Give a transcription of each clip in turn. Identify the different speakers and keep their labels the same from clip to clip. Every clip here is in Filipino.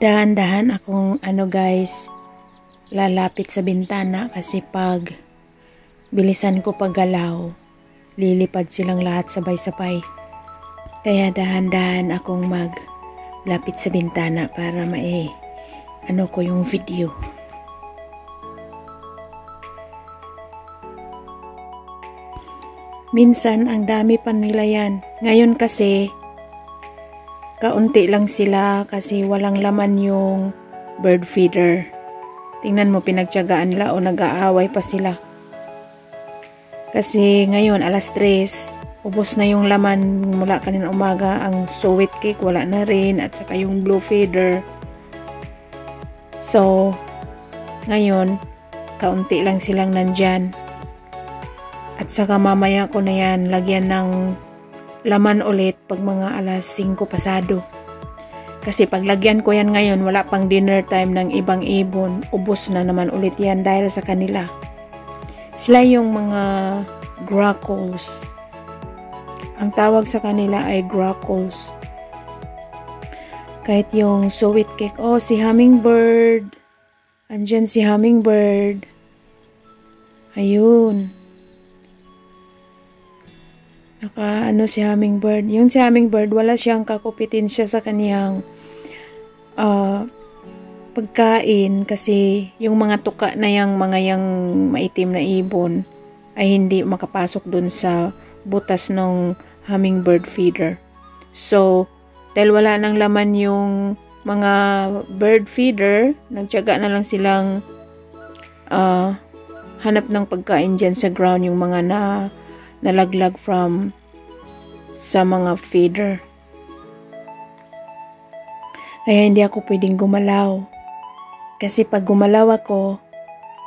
Speaker 1: Dahan-dahan akong guys, lalapit sa bintana kasi pag bilisan ko paggalaw, lilipad silang lahat sabay-sabay. Kaya dahan-dahan akong maglapit sa bintana para ko yung video. Minsan ang dami pa nila yan. Ngayon kasi kaunti lang sila kasi walang laman yung bird feeder. Tingnan mo, pinagtiyagaan nila o nag-aaway pa sila. Kasi ngayon alas 3, ubos na yung laman mula kanina umaga. Ang sweet cake wala na rin, at saka yung blue feeder. So ngayon kaunti lang silang nandyan. At saka mamaya ko na yan lagyan ng laman ulit pag mga alas 5 pasado. Kasi pag lagyan ko yan ngayon, wala pang dinner time ng ibang ibon, ubos na naman ulit yan dahil sa kanila. Sila yung mga grackles. Ang tawag sa kanila ay grackles. Kahit yung sweet cake, si hummingbird. Andyan si hummingbird. Ayun. Si hummingbird. Yung si hummingbird, wala siyang kakupitin siya sa kaniyang pagkain kasi yung mga tuka na yung maitim na ibon ay hindi makapasok dun sa butas ng hummingbird feeder. So, dahil wala nang laman yung mga bird feeder, nagtiyaga na lang silang hanap ng pagkain dyan sa ground, yung mga nalaglag sa mga feeder. Kaya hindi ako pwedeng gumalaw. Kasi pag gumalaw ako,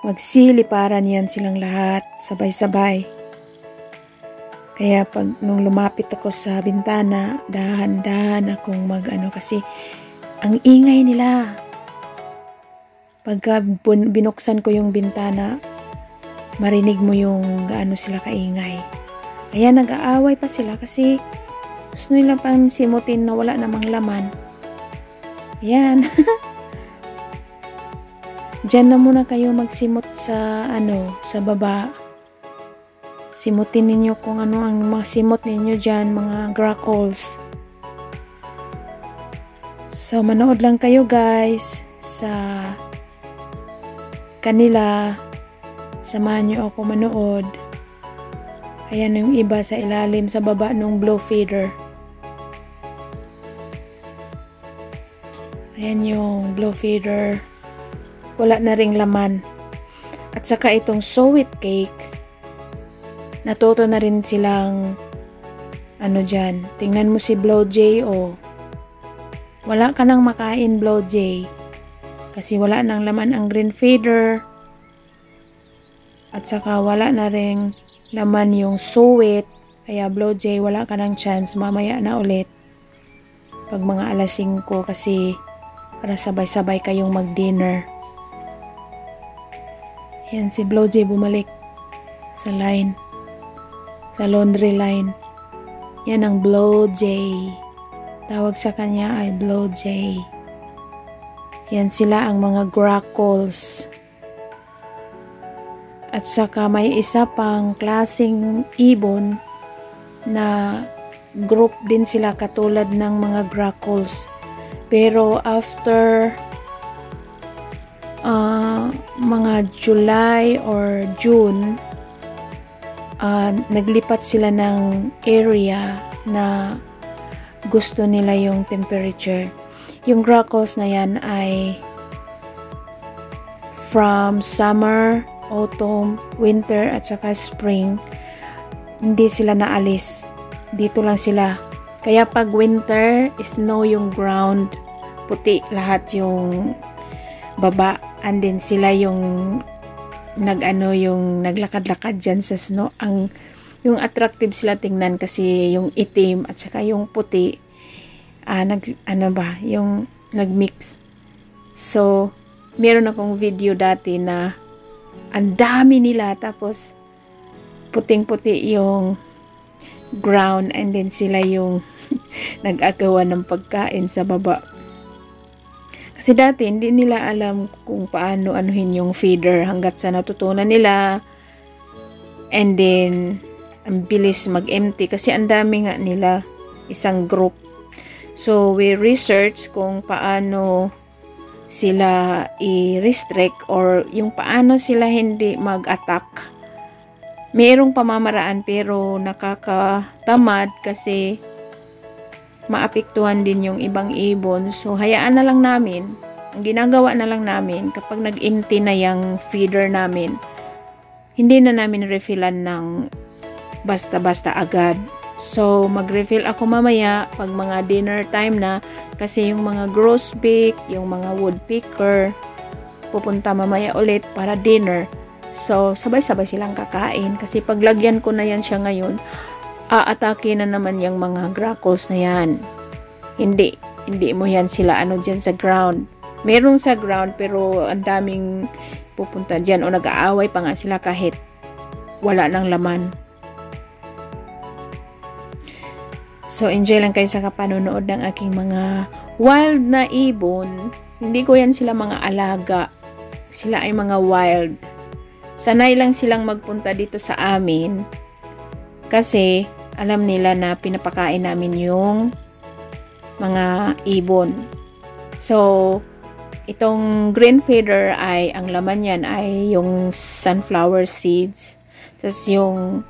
Speaker 1: magsiliparan yan silang lahat, sabay-sabay. Kaya nung lumapit ako sa bintana, dahan-dahan akong kasi ang ingay nila. Pagka binuksan ko yung bintana, marinig mo yung gaano sila kaingay. Ayan, nag-aaway pa sila kasi gusto nila pang simutin na wala namang laman. Ayan. Diyan na muna kayo magsimot sa baba. Simutin ninyo kung ano ang mga simot ninyo dyan, mga grackles. So, manood lang kayo guys sa kanila. Samahan nyo ako manood. Ayan yung iba sa ilalim, sa baba ng blue feeder. Ayan yung blue feeder. Wala na ring laman. At saka itong sweet cake, natuto na rin silang dyan. Tingnan mo si Blue Jay, wala ka nang makain, Blue Jay. Kasi wala nang laman ang green feeder. At saka wala na ring laman yung sweet. Kaya Blue Jay, wala ka ng chance. Mamaya na ulit. Pag mga alas 5 kasi para sabay-sabay kayong mag-dinner. Yan si Blue Jay bumalik sa line. Sa laundry line. Yan ang Blue Jay. Tawag sa kanya ay Blue Jay. Yan sila ang mga grackles. At saka may isa pang klaseng ibon na group din sila katulad ng mga grackles. Pero after mga July or June, naglipat sila ng area na gusto nila yung temperature. Yung grackles na yan ay from summer, autumn, winter, at saka spring, hindi sila naalis. Dito lang sila. Kaya pag winter, snow yung ground, puti lahat yung baba, and then sila yung yung naglakad-lakad dyan sa snow. Yung attractive sila tingnan kasi yung itim at saka yung puti, yung nagmix. So, meron akong video dati na ang dami nila, tapos puting-puti yung ground, and then sila yung nag-agawan ng pagkain sa baba. Kasi dati hindi nila alam kung paano anuhin yung feeder hanggat sa natutunan nila. And then ang bilis mag-empty kasi ang dami nga nila, isang group. So we research kung paano sila i-restrict or yung paano sila hindi mag-attack. Mayroong pamamaraan pero nakakatamad kasi maapektuhan din yung ibang ibon. So hayaan na lang namin. Ang ginagawa na lang namin kapag nag-empty na yung feeder namin, hindi na namin refillan ng basta-basta agad. So, mag-refill ako mamaya pag mga dinner time na kasi yung mga grosbeak, yung mga woodpecker, pupunta mamaya ulit para dinner. So, sabay-sabay silang kakain kasi paglagyan ko na yan siya ngayon, aatake na naman yung mga grackles na yan. Hindi mo yan sila dyan sa ground. Merong sa ground pero ang daming pupunta dyan o nag-aaway pa nga sila kahit wala ng laman. So, enjoy lang kayo sa kapanonood ng aking mga wild na ibon. Hindi ko yan sila mga alaga. Sila ay mga wild. Sanay lang silang magpunta dito sa amin. Kasi, alam nila na pinapakain namin yung mga ibon. So, itong green feeder ay, ang laman yan ay yung sunflower seeds. Tapos yung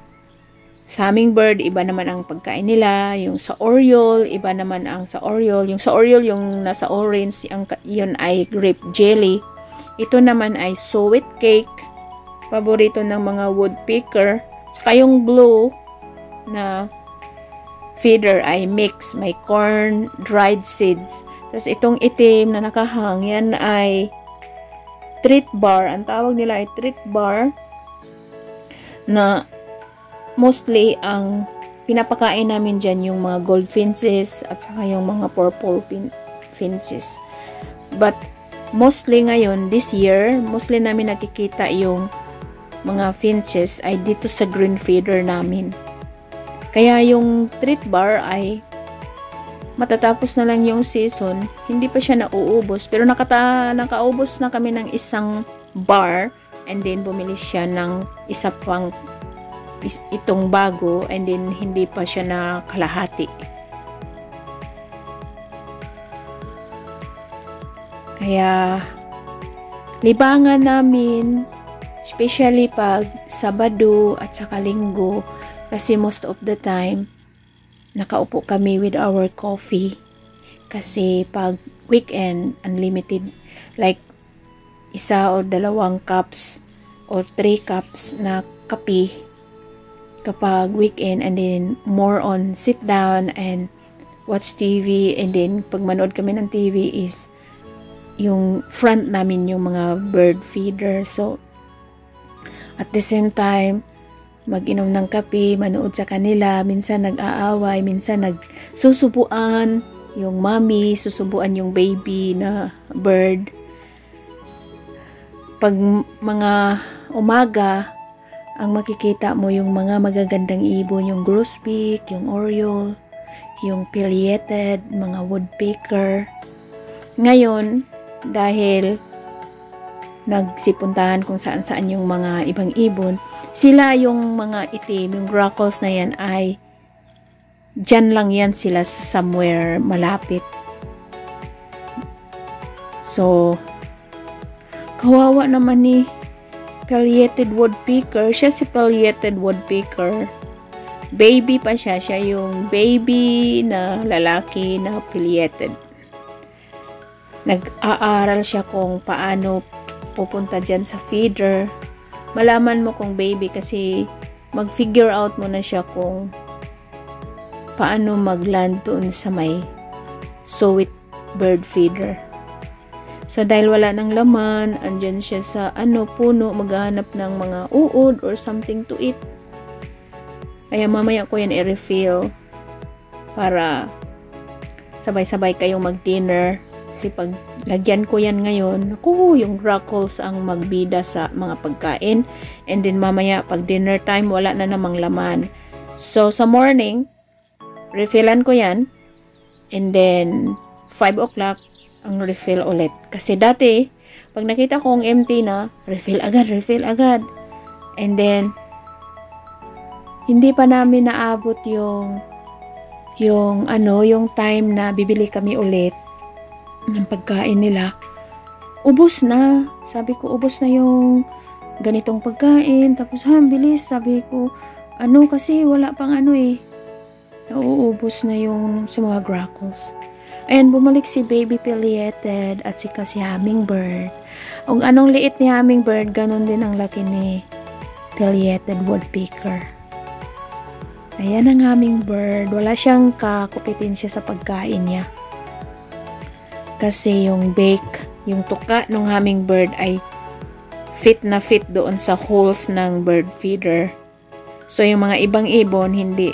Speaker 1: sa hummingbird, iba naman ang pagkain nila. Yung sa oriole, iba naman ang sa oriole. Yung sa oriole, yung nasa orange, yun ay grape jelly. Ito naman ay suet cake. Paborito ng mga woodpecker. Saka yung blue na feeder ay mix. May corn, dried seeds. Tapos itong itim na nakahang, yan ay treat bar. Ang tawag nila ay treat bar na mostly ang pinapakain namin dyan yung mga goldfinches at saka yung mga purple finches. But mostly ngayon, this year, mostly namin nakikita yung mga finches ay dito sa green feeder namin. Kaya yung treat bar ay matatapos na lang yung season, hindi pa siya nauubos. Pero nakaubos na kami ng isang bar and then bumili siya ng isa pang itong bago and then hindi pa siya na kalahati. Kaya libangan namin especially pag Sabado at saka Linggo kasi most of the time nakaupo kami with our coffee kasi pag weekend unlimited like isa o dalawang cups or 3 cups na kape kapag weekend and then more on sit down and watch TV and then pag manood kami ng TV is yung front namin yung mga bird feeder. So at the same time mag-inom ng kape, manood sa kanila, minsan nag-aaway, minsan nagsusubuan yung mommy, susubuan yung baby na bird. Pag mga umaga ang makikita mo yung mga magagandang ibon, yung grosbeak, yung oriole, yung pileated, mga woodpecker. Ngayon, dahil nagsipuntahan kung saan-saan yung mga ibang ibon, sila yung mga itim, yung grackles na yan ay dyan lang yan sila sa somewhere malapit. So, kawawa naman ni pileated woodpecker. Siya si pileated woodpecker. Baby pa siya. Siya yung baby na lalaki na pileated. Nag-aaral siya kung paano pupunta dyan sa feeder. Malaman mo kung baby kasi mag-figure out mo na siya kung paano mag-land doon sa may suet bird feeder. So, dahil wala ng laman, andyan siya sa puno, maghahanap ng mga uod or something to eat. Kaya mamaya ko yan i-refill para sabay-sabay kayong mag-dinner. Kasi pag lagyan ko yan ngayon, yung grackles ang magbida sa mga pagkain. And then mamaya pag dinner time, wala na namang laman. So, sa morning, refillan ko yan. And then, 5 o'clock, ang refill ulit. Kasi dati, pag nakita kong empty na, refill agad, refill agad. And then, hindi pa namin naabot yung time na bibili kami ulit ng pagkain nila. Ubos na. Sabi ko, ubos na yung ganitong pagkain. Tapos, bilis. Sabi ko, kasi wala pang nauubos na yung sa mga grackles. Ayan, bumalik si Baby Pileated at si Hummingbird. Ang anong liit ni Hummingbird, ganun din ang laki ni Pileated Woodpecker. Ayan ang Hummingbird. Wala siyang kakupitin siya sa pagkain niya. Kasi yung yung tuka ng Hummingbird ay fit na fit doon sa holes ng bird feeder. So, yung mga ibang ibon, hindi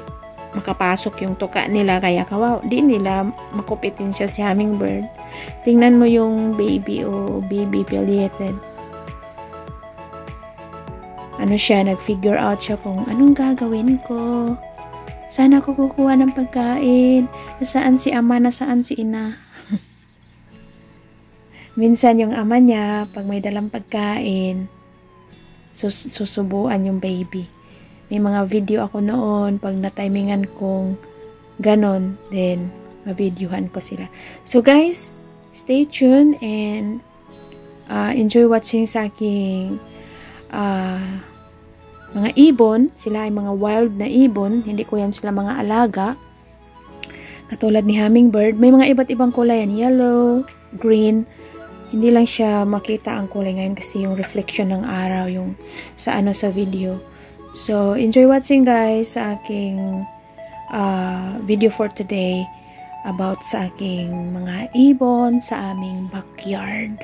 Speaker 1: makapasok yung tuka nila, kaya di nila makupitin siya si Hummingbird. Tingnan mo yung baby Baby Pileated. Nag-figure out siya kung anong gagawin ko. Sana ako kukuha ng pagkain. Nasaan si ama, nasaan si ina. Minsan yung ama niya, pag may dalang pagkain, susubuan yung baby. May mga video ako noon, pag na-timingan kong ganon, then ma-videohan ko sila. So guys, stay tuned and enjoy watching sa aking mga ibon. Sila ay mga wild na ibon, hindi ko yan sila mga alaga. Katulad ni Hummingbird, may mga iba't ibang kulay yan, yellow, green. Hindi lang siya makita ang kulay ngayon kasi yung reflection ng araw yung sa video. So, enjoy watching guys sa aking video for today about sa aking mga ibon sa aming backyard.